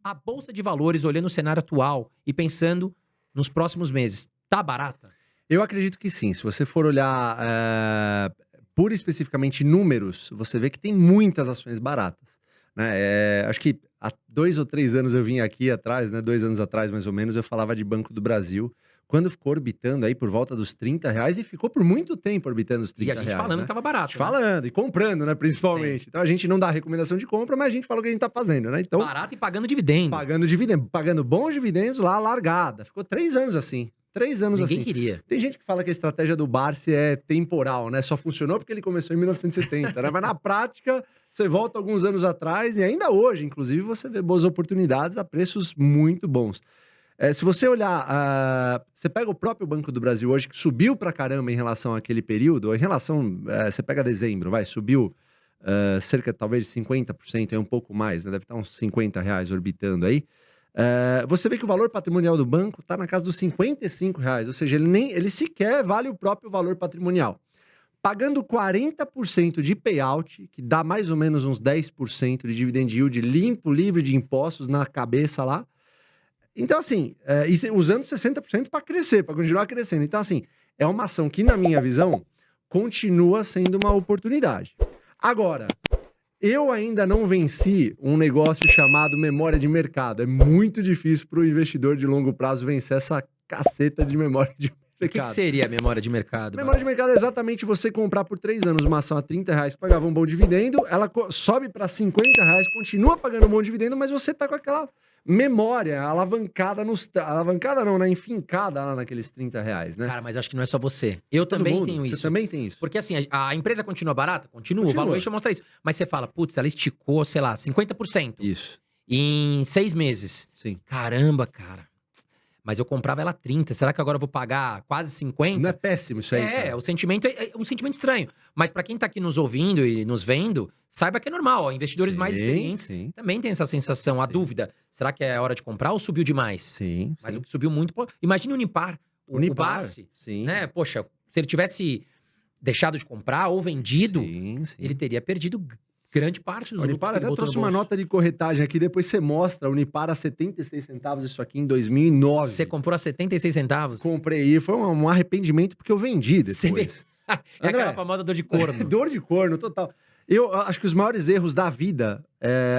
A Bolsa de Valores, olhando o cenário atual e pensando nos próximos meses, tá barata? Eu acredito que sim. Se você for olhar pura e especificamente números, você vê que tem muitas ações baratas, né? Acho que há 2 ou 3 anos eu vim aqui atrás, né? 2 anos atrás, mais ou menos, eu falava de Banco do Brasil, quando ficou orbitando aí por volta dos R$ 30 e ficou por muito tempo orbitando os E a R$ 30, gente falando né? que tava A barato, gente né? falando e comprando, né? Principalmente. Sim. Então a gente não dá recomendação de compra, mas a gente fala o que a gente tá fazendo, né? Então, Barato e pagando dividendo. pagando dividendo, pagando bons dividendos lá, largada. Ficou 3 anos assim. 3 anos Ninguém assim. queria. Tem gente que fala que a estratégia do Barsi é temporal, né? Só funcionou porque ele começou em 1970, né? Mas na prática, você volta alguns anos atrás e ainda hoje, inclusive, você vê boas oportunidades a preços muito bons. Se você olhar, você pega o próprio Banco do Brasil hoje, que subiu pra caramba em relação àquele período, ou em relação, você pega dezembro, subiu cerca talvez de 50%, é um pouco mais, né? Deve estar uns R$ 50 orbitando aí. Você vê que o valor patrimonial do banco está na casa dos R$ 55, ou seja, ele sequer vale o próprio valor patrimonial. Pagando 40% de payout, que dá mais ou menos uns 10% de dividend yield limpo, livre de impostos na cabeça lá. Então, assim, usando 60% para crescer, para continuar crescendo. Então, assim, é uma ação que, na minha visão, continua sendo uma oportunidade. Agora, eu ainda não venci um negócio chamado memória de mercado. É muito difícil para o investidor de longo prazo vencer essa caceta de memória de O que mercado. seria a memória de mercado? Memória de mercado é exatamente você comprar por 3 anos uma ação a R$ 30 que pagava um bom dividendo, ela sobe para R$ 50, continua pagando um bom dividendo, mas você tá com aquela memória alavancada alavancada não, né? Enfincada lá naqueles R$ 30, né? Cara, mas acho que não é só você. Eu Todo também mundo. tenho Você isso. também tem isso. Porque assim, a empresa continua barata? Continua. O Continua. valuation mostra isso. Mas você fala, putz, ela esticou, sei lá, 50%. Isso. Em 6 meses. Sim. Caramba, cara. Mas eu comprava ela 30. Será que agora eu vou pagar quase 50? Não é péssimo isso aí, cara? O sentimento é um sentimento estranho. Mas pra quem tá aqui nos ouvindo e nos vendo, saiba que é normal. Ó, investidores mais experientes também têm essa sensação. A dúvida, será que é hora de comprar ou subiu demais? Sim. Mas o que subiu muito... Imagine o Unipar. O Barsi, sim. né? Poxa, se ele tivesse deixado de comprar ou vendido, ele teria perdido grande parte dos lucros Unipar que ele até botou no trouxe uma bolso. nota de corretagem aqui, depois você mostra. Unipar a 76 centavos, isso aqui em 2009. Você comprou a 76 centavos? Comprei e foi um arrependimento porque eu vendi depois. É aquela famosa dor de corno. Dor de corno, total. Eu acho que os maiores erros da vida,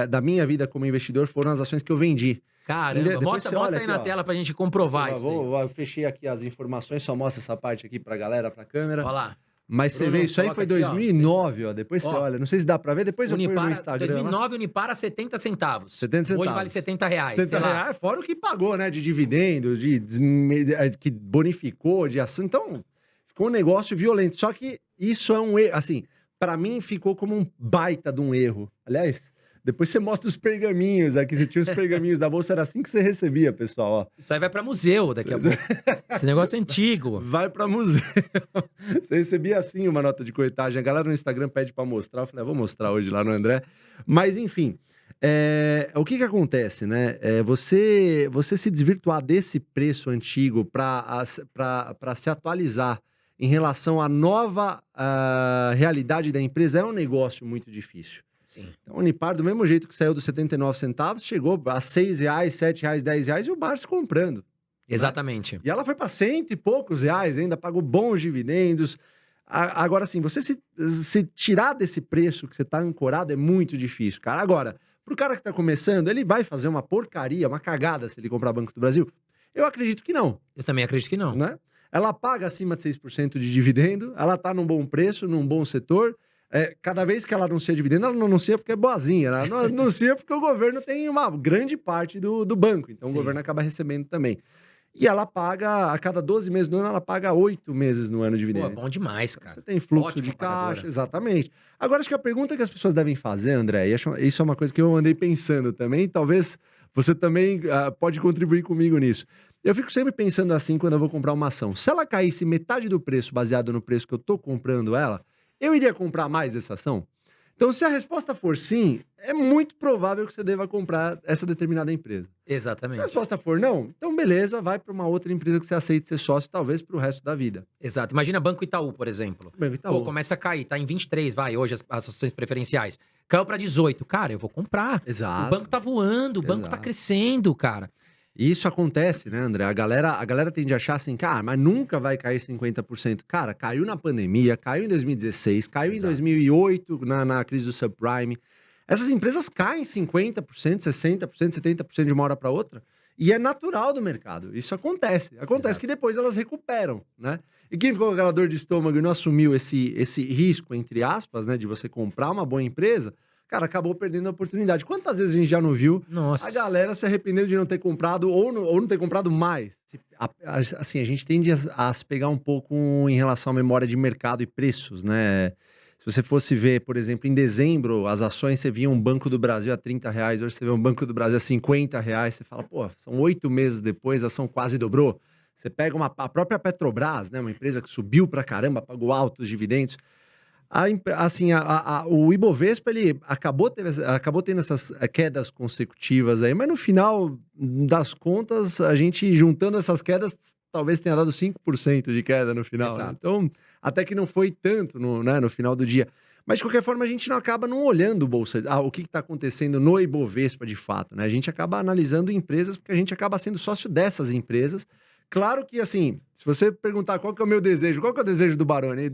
da minha vida como investidor, foram as ações que eu vendi. Caramba, mostra aí aqui, na tela pra gente comprovar isso. Eu fechei aqui as informações, só mostra essa parte aqui pra galera, pra câmera. Olha lá. Mas você vê, isso aí foi 2009, ó. Depois você olha. Não sei se dá pra ver, depois eu ponho no Instagram. 2009, Unipar a 70 centavos. 70 centavos. Hoje vale R$ 70. R$ 70, fora o que pagou, né? De dividendo, que bonificou, de ação. Então, ficou um negócio violento. Só que isso é um erro, assim, pra mim ficou como um baita de um erro. Aliás, depois você mostra os pergaminhos aqui. Você tinha os pergaminhos da bolsa, era assim que você recebia, pessoal, ó. Isso aí vai pra museu daqui a pouco. Esse negócio é antigo. Vai pra museu. Você recebia assim uma nota de corretagem. A galera no Instagram pede pra mostrar. Eu falei, vou mostrar hoje lá no André. Mas, enfim, o que acontece, né? Você se desvirtuar desse preço antigo pra se atualizar em relação à nova realidade da empresa é um negócio muito difícil. Sim. Então, a Unipar, do mesmo jeito que saiu dos 79 centavos, chegou a R$6, R$7, R$10 e o Barsi comprando. Exatamente. Né? E ela foi para R$100 e poucos, ainda pagou bons dividendos. Agora, assim, você se tirar desse preço que você tá ancorado é muito difícil, cara. Agora, pro cara que tá começando, ele vai fazer uma porcaria, uma cagada se ele comprar Banco do Brasil? Eu acredito que não. Eu também acredito que não. Né? Ela paga acima de 6% de dividendo, ela tá num bom preço, num bom setor. Cada vez que ela anuncia dividendo, ela não anuncia porque é boazinha, ela não anuncia porque o governo tem uma grande parte do banco, então o governo acaba recebendo também. E ela paga, a cada 12 meses no ano, ela paga 8 meses no ano de dividendo. Pô, bom demais, cara. Você tem fluxo de caixa, exatamente. Agora, acho que a pergunta que as pessoas devem fazer, André, e isso é uma coisa que eu andei pensando também, talvez você também pode contribuir comigo nisso. Eu fico sempre pensando assim quando eu vou comprar uma ação. Se ela caísse metade do preço, baseado no preço que eu tô comprando ela, eu iria comprar mais dessa ação? Então, se a resposta for sim, é muito provável que você deva comprar essa determinada empresa. Exatamente. Se a resposta for não, então beleza, vai para uma outra empresa que você aceite ser sócio, talvez para o resto da vida. Exato. Imagina Banco Itaú, por exemplo. Banco Itaú. Pô, começa a cair, tá em 23, vai, hoje as ações preferenciais. caiu pra 18. Cara, eu vou comprar. Exato. O banco tá voando, o banco tá crescendo, cara. Isso acontece, né, André? A galera tende a achar assim, cara, mas nunca vai cair 50%. Cara, caiu na pandemia, caiu em 2016, caiu em 2008 na crise do subprime. Essas empresas caem 50%, 60%, 70% de uma hora para outra. E é natural do mercado. Isso acontece. Acontece que depois elas recuperam, né? E quem ficou com aquela dor de estômago e não assumiu esse risco, entre aspas, né, de você comprar uma boa empresa, cara, acabou perdendo a oportunidade. Quantas vezes a gente já não viu a galera se arrependendo de não ter comprado ou não ter comprado mais? Assim, a gente tende a se pegar um pouco em relação à memória de mercado e preços, né? Se você fosse ver, por exemplo, em dezembro, as ações, você via um Banco do Brasil a R$30, hoje você vê um Banco do Brasil a R$50, você fala, pô, são 8 meses depois, a ação quase dobrou. Você pega a própria Petrobras, né, uma empresa que subiu pra caramba, pagou altos dividendos. O Ibovespa, ele acabou tendo essas quedas consecutivas aí, mas no final das contas, a gente juntando essas quedas, talvez tenha dado 5% de queda no final. Né? Então, até que não foi tanto no final do dia. Mas, de qualquer forma, a gente não acaba não olhando o que está acontecendo no Ibovespa de fato. Né? A gente acaba analisando empresas, porque a gente acaba sendo sócio dessas empresas. Claro que, assim, se você perguntar qual que é o meu desejo, qual que é o desejo do Baroni e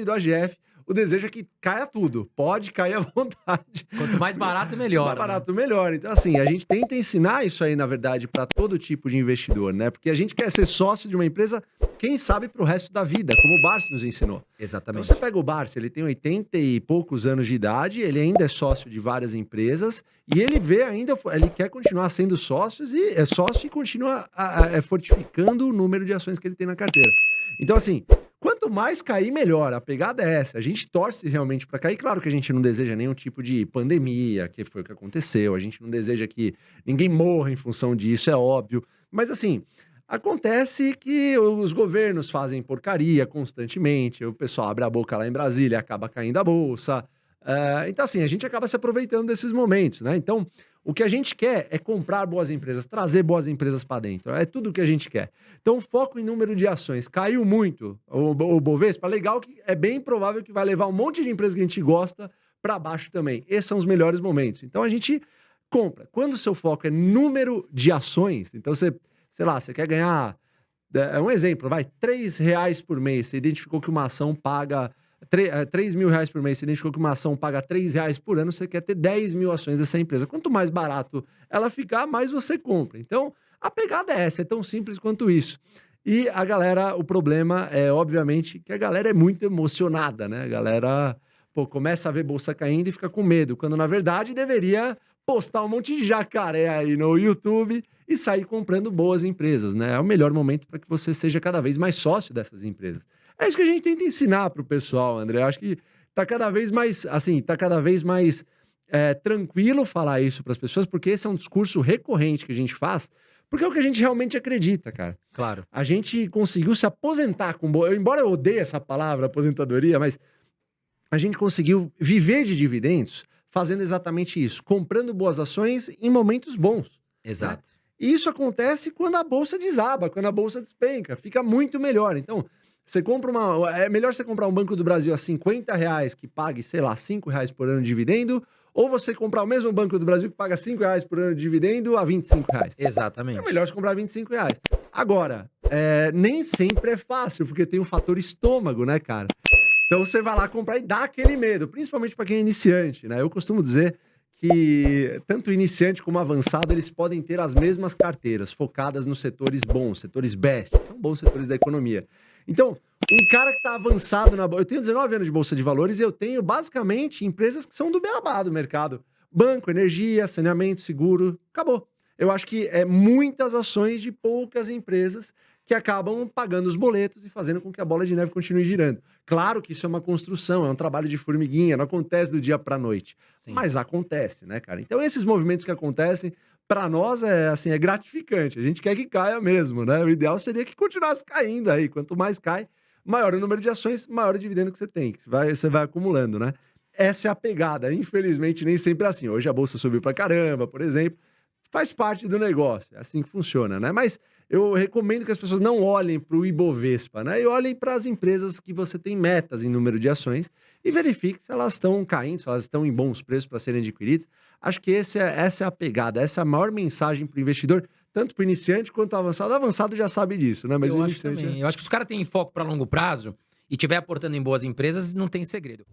do AGF, o desejo é que caia tudo. Pode cair à vontade. Quanto mais barato, melhor. Mais barato, melhor. Então, assim, a gente tenta ensinar isso aí, na verdade, para todo tipo de investidor, né? Porque a gente quer ser sócio de uma empresa, quem sabe, pro resto da vida, como o Barsi nos ensinou. Exatamente. Então, você pega o Barsi, ele tem 80 e poucos anos de idade, ele ainda é sócio de várias empresas, e ele ele quer continuar sendo sócio e continua fortificando o número de ações que ele tem na carteira. Então, assim, quanto mais cair, melhor. A pegada é essa. A gente torce realmente para cair. Claro que a gente não deseja nenhum tipo de pandemia, que foi o que aconteceu. A gente não deseja que ninguém morra em função disso, é óbvio. Mas, assim, acontece que os governos fazem porcaria constantemente. O pessoal abre a boca lá em Brasília e acaba caindo a bolsa. Então, assim, a gente acaba se aproveitando desses momentos, né? Então, o que a gente quer é comprar boas empresas, trazer boas empresas para dentro. É tudo o que a gente quer. Então, foco em número de ações. Caiu muito o Bovespa, legal que é bem provável que vai levar um monte de empresas que a gente gosta para baixo também. Esses são os melhores momentos. Então, a gente compra. Quando o seu foco é número de ações, então você quer ganhar, um exemplo, vai, R$3 por mês. Você identificou que uma ação paga R$3.000 por mês, você identificou que uma ação paga R$3 por ano, você quer ter 10 mil ações dessa empresa. Quanto mais barato ela ficar, mais você compra. Então, a pegada é essa, é tão simples quanto isso. E a galera, o problema é, obviamente, que a galera é muito emocionada, né? A galera, começa a ver bolsa caindo e fica com medo, quando, na verdade, deveria postar um monte de jacaré aí no YouTube e sair comprando boas empresas, né? É o melhor momento para que você seja cada vez mais sócio dessas empresas. É isso que a gente tenta ensinar pro pessoal, André. Eu acho que tá cada vez mais, tranquilo falar isso para as pessoas, porque esse é um discurso recorrente que a gente faz, porque é o que a gente realmente acredita, cara. Claro. A gente conseguiu se aposentar embora eu odeie essa palavra, aposentadoria, mas a gente conseguiu viver de dividendos fazendo exatamente isso, comprando boas ações em momentos bons. Exato. Né? E isso acontece quando a bolsa desaba, quando a bolsa despenca, fica muito melhor. Então, é melhor você comprar um Banco do Brasil a R$50 que pague, sei lá, R$5 por ano de dividendo, ou você comprar o mesmo Banco do Brasil que paga R$5 por ano de dividendo a R$25. Exatamente. É melhor você comprar R$25. Agora, nem sempre é fácil, porque tem o fator estômago, né, cara? Então você vai lá comprar e dá aquele medo, principalmente para quem é iniciante, né? Eu costumo dizer que tanto iniciante como avançado, eles podem ter as mesmas carteiras, focadas nos setores bons, setores best, são bons setores da economia. Então, um cara que está avançado eu tenho 19 anos de Bolsa de Valores e eu tenho, basicamente, empresas que são do beabá do mercado. Banco, energia, saneamento, seguro, acabou. Eu acho que é muitas ações de poucas empresas que acabam pagando os boletos e fazendo com que a bola de neve continue girando. Claro que isso é uma construção, é um trabalho de formiguinha, não acontece do dia para a noite. Sim. Mas acontece, né, cara? Então, esses movimentos que acontecem, para nós é gratificante. A gente quer que caia mesmo, né? O ideal seria que continuasse caindo aí. Quanto mais cai, maior o número de ações, maior o dividendo que você tem, que você vai acumulando, né? Essa é a pegada. Infelizmente, nem sempre é assim. Hoje a bolsa subiu pra caramba, por exemplo. Faz parte do negócio. É assim que funciona, né? Mas eu recomendo que as pessoas não olhem para o Ibovespa, né? E olhem para as empresas que você tem metas em número de ações e verifique se elas estão caindo, se elas estão em bons preços para serem adquiridas. Acho que essa é a pegada, essa é a maior mensagem para o investidor, tanto para o iniciante quanto para o avançado. O avançado já sabe disso, né? Mas eu o acho iniciante... também. Eu acho que se os caras têm foco para longo prazo e estiver aportando em boas empresas, não tem segredo.